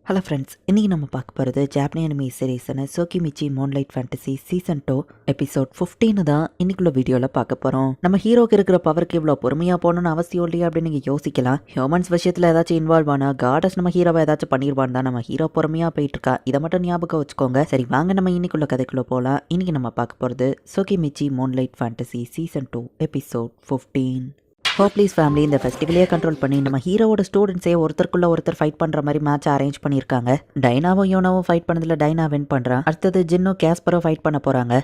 Hello friends, இன்றைக்கி நம்ம பார்க்க போகிறது ஜாப்பனீஸ் அனிமி சீரீஸான Tsukimichi Moonlight Fantasy season 2 episode 15 தான் இன்னைக்குள்ள வீடியோவில் பார்க்க போகிறோம். நம்ம ஹீரோக்கு இருக்கிற பவருக்கு இவ்வளோ பொறுமையாக போகணும்னு அவசியம் இல்லையா அப்படின்னு நீங்கள் யோசிக்கலாம். ஹியூமன்ஸ் விஷயத்தில் ஏதாச்சும் இன்வால்வ் ஆனால் காடஸ் நம்ம ஹீரோவை ஏதாச்சும் பண்ணிடுவான் தான் நம்ம ஹீரோ பொறுமையாக போயிட்டு இருக்கா. இதை மட்டும் ஞாபகம் வச்சுக்கோங்க. சரி, வாங்க நம்ம இன்னைக்குள்ள கதைக்குள்ளே போகலாம். இன்றைக்கி நம்ம பார்க்க போகிறது Tsukimichi Moonlight Fantasy season 2 episode 15. Hopeless family இந்த ஃபெஸ்டிவலே கண்ட்ரோல் பண்ணி நம்ம ஹீரோவோட ஸ்டூடெண்ட்ஸே ஒருத்தருக்குள்ள ஒருத்தர் ஃபைட் பண்ற மாதிரி மேட்ச் அரேஞ்ச் பண்ணியிருக்காங்க. டைனாவும் யோனாவும் ஃபைட் பண்ணதுல டைனா வின் பண்றான். அடுத்தது ஜின்னும் கேஸ்பரோ ஃபைட் பண்ண போறாங்க.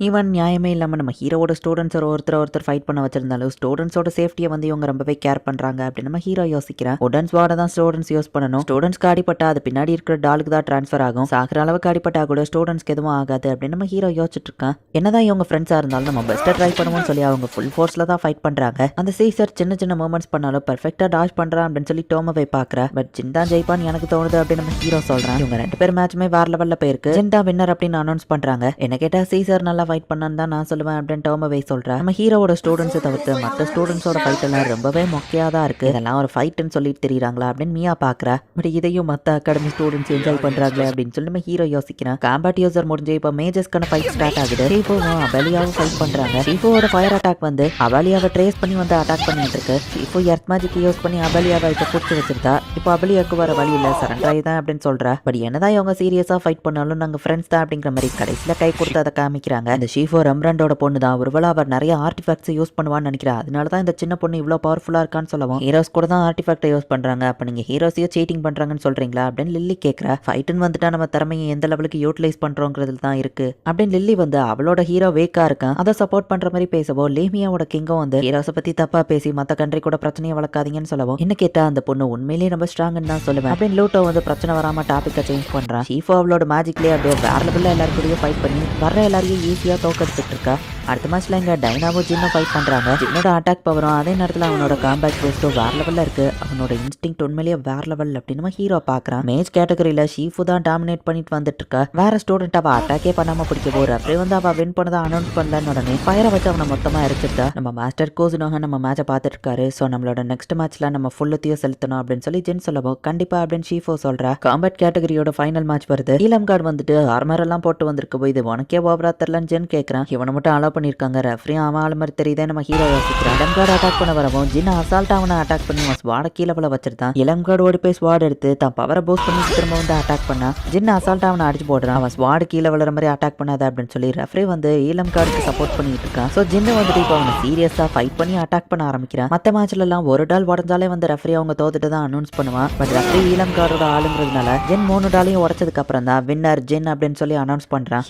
ஈவன் நியாயமே இல்லாமல் நம்ம ஹீரோவோட ஸ்டூடெண்ட்ஸ் ஒருத்தர் ஃபைட் பண்ண வச்சிருந்தாலும் ஸ்டூடெண்ட்ஸோட சேஃப்டியை வந்து இவங்க ரொம்பவே கேர் பண்ணுறாங்க அப்படின்னு நம்ம ஹீரோ யோசிக்கிறேன். உடன் ஸ்வாட தான் ஸ்டூடெண்ட்ஸ் யூஸ் பண்ணணும். ஸ்டூடெண்ட்ஸ்க்கு அடிப்பட்டா அது பின்னாடி இருக்கிற டாலுக்கு தான் ட்ரான்ஸ்ஃபர் ஆகும். சாகிற அளவுக்கு அடிப்பட்டா கூட ஸ்டூடெண்ட்ஸ்க்கு எதுவும் ஆகாது அப்படின்னு நம்ம ஹீரோ யோசிச்சுட்டு இருக்கான். என்னதான் இவங்க ஃப்ரெண்ட்ஸாக இருந்தாலும் நம்ம பெஸ்ட்டாக ட்ரை பண்ணுவோம்னு சொல்லி அவங்க ஃபுல் ஃபோர்ஸில் தான் ஃபைட் பண்ணுறாங்க. அந்த சீசர் சின்ன சின்ன மூமெண்ட்ஸ் பண்ணாலும் பர்ஃபெக்டாக டாஷ் பண்ணுறான் அப்படின்னு சொல்லி டோமவை பார்க்குறா. பட் ஜின் தான் ஜெயிப்பான்னு எனக்கு தோணுது அப்படின்னு நம்ம ஹீரோ சொல்கிறான். இவங்க ரெண்டு பேர் மேட்சுமே வேற லெவலில் போயிருக்கு. ஜின் தான் வின்னர் அப்படின்னு அனௌன்ஸ் பண்ணுறாங்க. என்ன கேட்டால் சீசர் நல்லா ஃபைட் பண்ணான்னு தான் நான் சொல்லுவேன் அப்படின்னு டோமவை சொல்றேன். நம்ம ஹீரோவோட ஸ்டூடெண்ட்ஸை தவிர்த்து மற்ற ஸ்டூடெண்ட்ஸோட ஃபைட் எல்லாம் ரொம்பவே மொக்கையா தான் இருக்கு. இதெல்லாம் ஒரு ஃபைட்னு சொல்லிட்டு தெரியுறாங்களா அப்படின்னு மியா பாக்குறா. பட் இதையும் மற்ற அகாடமி ஸ்டூடெண்ட்ஸ் என்ஜாய் பண்றாங்களே அப்படின்னு சொல்லி நம்ம ஹீரோ யோசிக்கிறேன். காம்பேட் யூசர் முடிஞ்சு இப்போ மேஜர்ஸ்க்கான ஃபைட் ஸ்டார்ட் ஆகுது. ஷீஃபோவும் அபாலியாவும் ஃபைட் பண்றாங்க. ஷீஃபோவோட ஃபயர் அட்டாக் வந்து அபாலியாவை ட்ரேஸ் பண்ணி வந்து அட்டாக் பண்ணிட்டு இருக்கு. ஷீஃபோ எர்த் மேஜிக் யூஸ் பண்ணி அபாலியாவை இப்போ பிடிச்சி வச்சிருந்தா. இப்போ அபாலியாவுக்கு வர வழி இல்ல, சரண்டர் ஆயிதான் அப்படின்னு சொல்றா. பட் என்னதான் இவங்க சீரியஸா ஃபைட் பண்ணாலும் நாங்க ஃப்ரெண்ட்ஸ் தான் அப்படிங்கிற மாதிரி கடைசியில கை கொடுத்து அதை காமிக்கிறாங்க. இந்த ஷீஃபோ ரம்ரண்டோட பொண்ணு தான். ஒருவேளை அவர் நிறைய ஆர்டிஃபேக்ட்ஸ் யூஸ் பண்ணுவான்னு நினைக்கிறேன். அதனால தான் இந்த சின்ன பொண்ணு இவ்வளோ பவர்ஃபுல்லாக இருக்கான்னு சொல்லவும் ஹீரோஸ் கூட தான் ஆர்டிஃபேக்டை யூஸ் பண்ணுறாங்க. அப்போ நீங்கள் ஹீரோஸையோ சீட்டிங் பண்ணுறாங்கன்னு சொல்கிறீங்களா அப்படின்னு லில்லி கேட்குறா. ஃபைட்டுன்னு வந்துட்டா நம்ம திறமையை எந்த லெவலுக்கு யூட்டிலைஸ் பண்ணுறோங்கிறதுல தான் இருக்கு அப்படின்னு லில்லி வந்து அவளோட ஹீரோ வேக்கா இருக்கான். அதை சப்போர்ட் பண்ணுற மாதிரி பேசவோ லேமியாவோட கிங்கும் வந்து ஹீரோஸை பற்றி தப்பாக பேசி மற்ற கண்ட்ரி கூட பிரச்சனையை வளர்க்காதீங்கன்னு சொல்லவும் என்ன கேட்டால் அந்த பொண்ணு உண்மையிலேயே ரொம்ப ஸ்ட்ராங்குன்னு தான் சொல்லுவேன் அப்படின்னு லூட்டோ வந்து பிரச்சனை வராமல் டாப்பிக்கை சேஞ்ச் பண்ணுறான். ஷீஃபோ அவளோட மேஜிக்லேயே அப்படியே வேற லெவலில் எல்லாரும் கூடயும் ஃபைட் பண்ணி வர எல்லாரையும் ஈஸியாக தோக்கடிச்சிட்டு இருக்கா. அடுத்த மேட்ச்ல இங்க டைனாவும் ஜின்னும் ஃபைட் பண்றாங்க. ஜின்னோட அட்டாக் பவரும் அதே நேரத்தில் அவனோட காம்பேட் போஸ்டும் வேற லெவல்ல இருக்கு. அவனோட இன்ஸ்டிங் உண்மையிலேயே வேற லெவல் அப்படின்னு நம்ம ஹீரோ பாக்குறான். மேஜ் கேட்டகரியில ஷீஃபு தான் டாமினேட் பண்ணிட்டு வந்துட்டு இருக்கா. வேற ஸ்டூடெண்ட் அவ அட்டாக்கே பண்ணாம பிடிக்க போற அப்படியே வந்து அவ வின் பண்ணதை அனௌன்ஸ் பண்ணலன்னு உடனே ஃபயரை வச்சு அவனை மொத்தமா எரிச்சிட்டா. நம்ம மாஸ்டர் கோசுனோக நம்ம மேட்சை பார்த்துட்டு இருக்காரு. ஸோ நம்மளோட நெக்ஸ்ட் மேட்ச்ல நம்ம ஃபுல்லத்தையும் செலுத்தணும் அப்படின்னு சொல்லி ஜின் சொல்லவும் கண்டிப்பா அப்படின்னு ஷீஃபோ சொல்றா. காம்பேட் கேட்டகரியோட ஃபைனல் மேட்ச் வருது. ஈலம் கார்டு வந்துட்டு ஆர்மர் எல்லாம் போட்டு வந்திருக்கு. இது உனக்கே ஓவரா தெரியலன்னு ஜின் கேட்கறான். இவனை மட்டும் அலோ பண்ணிருக்காங்க. ரெஃப்ரி அவன் ஆளு மாதிரி தெரியுதே நம்ம ஹீரோ யோசிக்கிறான். இளம்கார்டு அட்டாக் பண்ண வரவும் ஜின் அசால்ட் அவனை அட்டாக் பண்ணி அவன் ஸ்வாட கீழே விழ வச்சிருந்தான். இளம்கார்டு ஓடி போய் ஸ்வாட் எடுத்து தான் பவரை பூஸ்ட் பண்ணி திரும்ப வந்து அட்டாக் பண்ணா. ஜின் அசால்ட் அவனை அடிச்சு போடுறான். அவன் ஸ்வாடு கீழே விழுற மாதிரி அட்டாக் பண்ணாத அப்படின்னு சொல்லி ரெஃப்ரி வந்து இளம்கார்டுக்கு சப்போர்ட் பண்ணிட்டு இருக்கான். ஸோ ஜின்னு வந்துட்டு இப்போ அவனை சீரியஸா ஃபைட் பண்ணி அட்டாக் பண்ண ஆரம்பிக்கிறான். மற்ற மேட்ச்ல எல்லாம் ஒரு டால் உடஞ்சாலே வந்து ரெஃப்ரி அவங்க தோத்துட்டு தான் அனௌன்ஸ் பண்ணுவான். பட் ரெஃப்ரி இளம்கார்டோட ஆளுங்கிறதுனால ஜின் 3 டாலையும் உடச்சதுக்கு அப்புறம் தான் வின்னர் ஜின் அப்படின்னு சொல்லி அனௌன்ஸ் பண்றான்.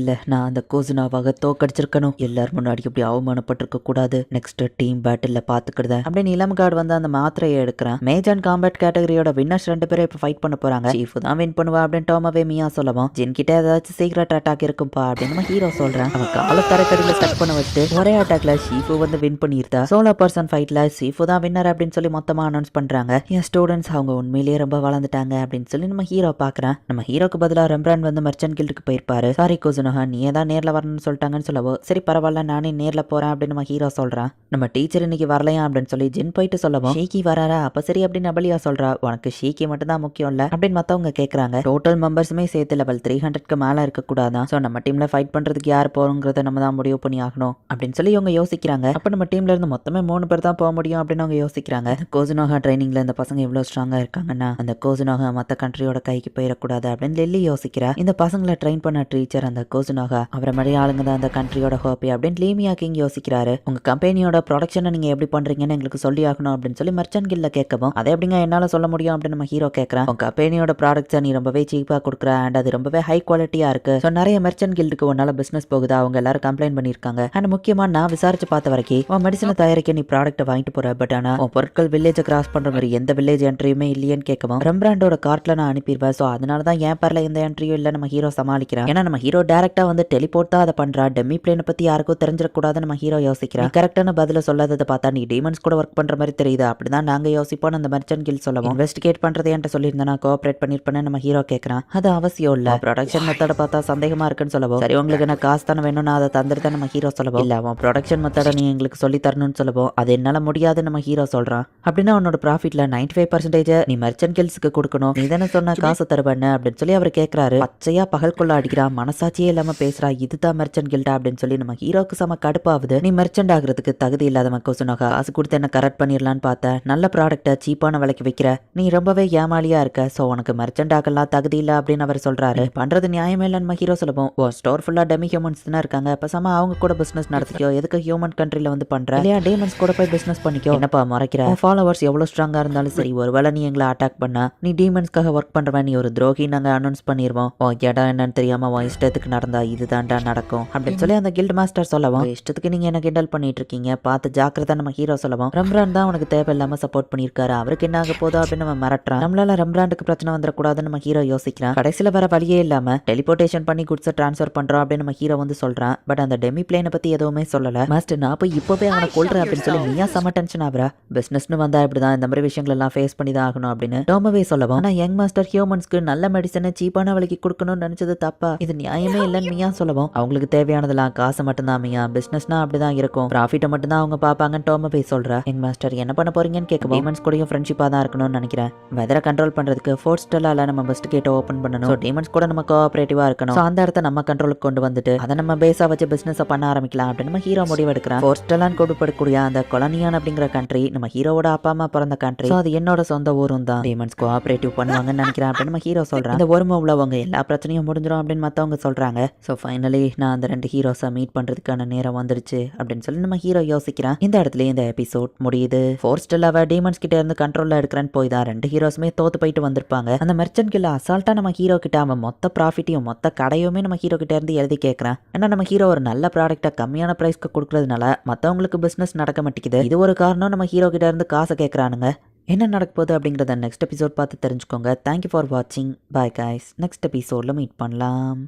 இல்ல நான் அந்த கோசுனாவாக தோக்கடிச்சிருக்கணும். எல்லாரும் முன்னாடி இப்படி அவமானப்பட்டிருக்க கூடாது. நெக்ஸ்ட் டீம் பேட்டில் பாத்துக்கிறத அப்படின்னு இளம்கார்டு வந்து அந்த மாத்திரையை எடுக்கிறான். மேஜ் அண்ட் காம்பேட் கேட்டகரியோட வின்னர்ஸ் 2 பேரும் இப்ப ஃபைட் பண்ண போறாங்க. சீஃப் தான் வின் பண்ணுவா அப்படின்னு டோமவே மியா சொல்லவும் ஜின் கிட்ட ஏதாச்சும் சீக்ரெட் அட்டாக் இருக்கும்பா அப்படின்னு நம்ம ஹீரோ சொல்றான். அவன் கால தரக்கடியில ஸ்டக் பண்ண வச்சுட்டு ஒரே அட்டாக்ல ஷீஃபு வந்து வின் பண்ணிருந்தா. சோலோ பர்சன் ஃபைட்ல ஷீஃபு தான் வின்னர் அப்படின்னு சொல்லி மொத்தமா அனௌன்ஸ் பண்றாங்க. என் ஸ்டூடெண்ட்ஸ் அவங்க உண்மையிலேயே ரொம்ப வளர்ந்துட்டாங்க அப்படின்னு சொல்லி நம்ம ஹீரோ பாக்குறான். நம்ம ஹீரோக்கு பதிலாக ரெம்ப்ராண்ட் வந்து மர்ச்சன்ட் கில்டுக்கு போயிருப்பாரு. சாரி கோசுனோஹா, நீ தான் நேர்ல வரணும்னு சொல்லிட்டாங்கன்னு சொல்லவோ சரி பரவாயில்ல நானே நேர்ல போறேன் அப்படின்னு நம்ம ஹீரோ சொல்றான். நம்ம டீச்சர் இன்னைக்கு வரலையா அப்படின்னு சொல்லி ஜின் போயிட்டு சொல்லவும் ஷீக்கி வராரா, அப்ப சரி அப்படின்னு அபலியா சொல்றா. உனக்கு ஷீக்கி மட்டும் தான் முக்கியம் இல்ல அப்படின்னு மத்தவங்க கேக்குறாங்க. டோட்டல் மெம்பர்ஸுமே சேர்த்து லெவல் 300க்கு மேல இருக்க கூடாதான். சோ நம்ம டீம்ல ஃபைட் பண்றதுக்கு யார் போறோங்கிறத நம்ம தான் முடிவு பண்ணி ஆகணும் அப்படின்னு சொல்லி இவங்க யோசிக்கிறாங்க. அப்ப நம்ம டீம்ல இருந்து மொத்தமே 3 பேர் தான் போக முடியும் அப்படின்னு அவங்க யோசிக்கிறாங்க. கோசுனோஹா ட்ரைனிங்ல இந்த பசங்க எவ்வளவு ஸ்ட்ராங்கா இருக்காங்கன்னா அந்த கோசுனோஹா மத்த கண்ட்ரியோட கைக்கு போயிடக்கூடாது அப்படின்னு லில்லி யோசிக்கிறா. இந்த பசங்களை ட்ரெயின் பண்ண டீச்சர் அந்த கோசுனோஹா அவரை மாதிரி ஆளுங்க தான் அந்த கண்ட்ரியோட ஹோப்பி அப்படின்னு லீமியா கிங் யோசிக்கிறாரு. உங்க கம்பெனியோட ப்ரொடக்ஷனை நீங்க எப்படி பண்றீங்கன்னு எங்களுக்கு சொல்லி ஆகணும் அப்படின்னு சொல்லி மர்ச்சன்ட் கில்ல கேட்கவும் அதை எப்படிங்க என்னால சொல்ல முடியும் அப்படின்னு நம்ம ஹீரோ கேட்கறான். உங்க கம்பெனியோட ப்ராடக்ட்ஸை நீ ரொம்பவே சீப்பா கொடுக்குற அண்ட் அது ரொம்பவே ஹை குவாலிட்டியா இருக்கு. ஸோ நிறைய மர்ச்சன்ட் கில்டுக்கு உன்னால பிசினஸ் போகுதா அவங்க எல்லாரும் கம்ப்ளைண்ட் பண்ணிருக்காங்க. அண்ட் முக்கியமா நான் விசாரிச்சு பார்த்த வரைக்கும் உன் மெடிசனை தயாரிக்க நீ ப்ராடக்ட்டை வாங்கிட்டு போற. பட் ஆனா உன் பொருட்கள் வில்லேஜை கிராஸ் பண்ற மாதிரி எந்த வில்லேஜ் என்ட்ரியுமே இல்லையேன்னு கேட்கவும் ரெம்பிராண்டோட கார்ட்ல நான் அனுப்பிடுவேன். ஸோ அதனால தான் என் பேர்ல எந்த என்ட்ரியும் இல்லை நம்ம ஹீரோ சமாளிக்கிறான். ஏன்னா நம்ம ஹீரோ டைரக்டா வந்து டெலிபோர்ட் ரிப்போர்ட் தான் அதை பண்றா. டெம்மி பிளேனை பத்தி யாருக்கும் தெரிஞ்சிடக்கூடாதுன்னு நம்ம ஹீரோ யோசிக்கிறேன். கரெக்டான பதில சொல்லாததை பார்த்தா நீ டீமன்ஸ் கூட ஒர்க் பண்ற மாதிரி தெரியுது. அப்படிதான் நாங்க யோசிப்போம். அந்த மெர்ச்சன்ட் கில் சொல்லவும் இன்வெஸ்டிகேட் பண்றது என்கிட்ட சொல்லியிருந்தா நான் கோஆபரேட் பண்ணிருப்பேன்னு நம்ம ஹீரோ கேட்கறான். அது அவசியம் இல்ல. ப்ரொடக்ஷன் மெத்தட பார்த்தா சந்தேகமா இருக்குன்னு சொல்லவும் சரி உங்களுக்கு என்ன காசு தானே வேணும்னு அதை தந்துட்டு நம்ம ஹீரோ சொல்லவும் இல்ல அவன் ப்ரொடக்ஷன் மெத்தட நீ எங்களுக்கு சொல்லி தரணும்னு சொல்லவும் அது என்னால முடியாதுன்னு நம்ம ஹீரோ சொல்றான். அப்படின்னா அவனோட ப்ராஃபிட்ல 95% நீ மெர்ச்சன்ட் கில்ஸ்க்கு கொடுக்கணும். நீ தானே சொன்ன காசு தருவேன்னு அப்படின்னு சொல்லி அவர் கேட்கறாரு. பச்சையா பகல்குள்ள அடிக்கிறான். மனசாட்சியே இல்லாம பேசுறா. இதுதான் மெர்ச்சன்ட் கில்டா அப்படின்னு சொல்லி நம்ம ஹீரோக்கு செம கடுப்பாகுது. நீ மெர்ச்சன்ட் ஆகிறதுக்கு தகுதி இல்லாதவன் கொசுனோகா. காசு கொடுத்து என்ன கரெக்ட் பண்ணிடலான்னு பார்த்த நல்ல ப்ராடக்ட்டை சீப்பான விலைக்கு விற்கிற. நீ ரொம்பவே ஏமாளியா இருக்க. ஸோ உனக்கு மெர்ச்சன்ட் ஆகலாம் தகுதி இல்லை அப்படின்னு அவர் சொல்றாரு. பண்றது நியாயமே இல்லைன்னு நம்ம ஹீரோ சொல்லுவோம். ஓ ஸ்டோர் ஃபுல்லா டெமி ஹியூமன்ஸ் தான் இருக்காங்க. பேசாம அவங்க கூட பிசினஸ் நடத்திக்கோ. எதுக்கு ஹியூமன் கண்ட்ரில வந்து பண்ற இல்லையா? டீமன்ஸ் கூட போய் பிசினஸ் பண்ணிக்கோ. என்னப்பா மறைக்கிற? ஃபாலோவர்ஸ் எவ்வளவு ஸ்ட்ராங்கா இருந்தாலும் சரி ஒருவேளை நீ எங்களை அட்டாக் பண்ண நீ டீமன்ஸ்க்காக ஒர்க் பண்றவன். நீ ஒரு துரோகி நாங்க அனௌன்ஸ் பண்ணிடுவோம். ஓ இடம் என்னன்னு தெரியாம உன் இஷ்டத்துக்கு நடந்தா இதுதான்டா நடக்கும் அப்படின்னு சொல்லி அந்த கில்ட் மாஸ்டர் சொல்லவும் இஷ்டத்துக்கு நீங்க என்ன கிண்டல் பண்ணிட்டு இருக்கீங்க பார்த்து ஜாக்கிரதா நம்ம ஹீரோ சொல்லவும் ரம்பிராண்ட் தான் உனக்கு தேவையில்லாம சப்போர்ட் பண்ணிருக்காரு. அவருக்கு என்ன ஆக போதோ அப்படின்னு நம்ம மிரட்டுறான். நம்மளால ரம்பிராண்டுக்கு பிரச்சனை வந்துடக்கூடாதுன்னு நம்ம ஹீரோ யோசிக்கிறான். கடைசியில வர வழியே இல்லாம டெலிபோர்டேஷன் பண்ணி குட்ஸை டிரான்ஸ்ஃபர் பண்றோம் அப்படின்னு நம்ம ஹீரோ வந்து சொல்றான். பட் அந்த டெமி பிளேனை பத்தி எதுவுமே சொல்லல. மாஸ்டர் நான் போய் இப்பவே அவனை கொல்றேன் அப்படின்னு சொல்லி நீயா செம டென்ஷன் ஆகுறா. பிசினஸ்னு வந்தா இப்படிதான் இந்த மாதிரி விஷயங்கள் எல்லாம் ஃபேஸ் பண்ணி தான் ஆகணும் அப்படின்னு டோமவே சொல்லவும் ஆனா யங் மாஸ்டர் ஹியூமன்ஸ்க்கு நல்ல மெடிசனை சீப்பான விலைக்கு கொடுக்கணும்னு நினைச்சது தப்பா. இது நியாயமே இல்லைன்னு நீயா சொல்லவும் அவங்களுக்கு தேவையானதெல்லாம் காசு மட்டும்தான் மியா. பிசினஸ்னா அப்படிதான் இருக்கும். ப்ராஃபிட்டை மட்டும் தான் அவங்க பாப்பாங்கன்னு டோமவே சொல்றா. யங் மாஸ்டர் என்ன பண்ண போறீங்கன்னு கேட்க டீமன்ஸ் கூடயும் ஃப்ரெண்ட்ஷிப்பா தான் இருக்கணும்னு நினைக்கிறேன். வெதரை கண்ட்ரோல் பண்றதுக்கு ஃபோர்ஸ் ஸ்டெல்லால நம்ம பெஸ்ட் கேட்டை ஓப்பன் பண்ணணும். ஸோ டீமன்ஸ் கூட நம்ம கோஆபரேட்டிவா இருக்கணும். ஸோ அந்த இடத்த நம்ம கண்ட்ரோலுக்கு கொண்டு வந்துட்டு அதை நம்ம பேஸா வச்சு பிசினஸ் பண்ண ஆரம்பிக்கலாம் அப்படின்னு நம்ம ஹீரோ முடிவு எடுக்கிறான். ஃபோர்ஸ் ஸ்டெல்லான்னு கொடுப்படக்கூடிய அந்த கொலனியான் அப்படிங்கிற கண்ட்ரி நம்ம ஹீரோவோட அப்பா அம்மா பிறந்த கண்ட்ரி. ஸோ அது என்னோட சொந்த ஊரும் தான். டீமன்ஸ் கோஆபரேட்டிவ் பண்ணுவாங்கன்னு நினைக்கிறேன் அப்படின்னு நம்ம ஹீரோ சொல்றான். இந்த ஒரு மூவ்ல எல்லா பிரச்சனையும் முடிஞ்சிடும் அப்படின்னு மற்றவங்க சொல்றாங்க. ஸோ ஃபைனலி நான் அந்த 2 ஹீரோஸை மீட் பண்றதுக்கான நேரம் வந்துருச்சு அப்படின்னு சொல்லி நம்ம ஹீரோ யோசிக்கிறான். இந்த இடத்துல இந்த எபிசோட் முடியுது. ஃபோர்ஸ் ஸ்டெல்லாவை டீமன்ஸ் கிட்ட இருந்து கண்ட்ரோல்ல எடுக்கிறேன்னு போய் தான் 2 ஹீரோஸுமே தோத்து போயிட்டு வந்திருப்பாங்க. அந்த மெர்ச்சன்ட் கில்ல அசால்ட்டா நம்ம ஹீரோ கிட்ட அவன் மொத்த ப்ராஃபிட்டையும் மொத்த கடையுமே நம்ம ஹீரோ கிட்ட இருந்து எழுதி கேட்கறான். ஏன்னா நம்ம ஹீரோ ஒரு நல்ல ப்ராடக்ட்டை கம்மியான பிரைஸ்க்கு கொடுக்கறதுனால மற்றவங்களுக்கு பிசினஸ் நடக்க மாட்டேங்குது. இது ஒரு காரணம் நம்ம ஹீரோ கிட்ட இருந்து காசை கேட்கறானுங்க. என்ன நடக்க போகுது அப்படிங்கிறத நெக்ஸ்ட் எபிசோட் பார்த்து தெரிஞ்சுக்கோங்க. தேங்க்யூ ஃபார் வாட்சிங். Bye guys. நெக்ஸ்ட் எபிசோட்ல மீட் பண்ணலாம்.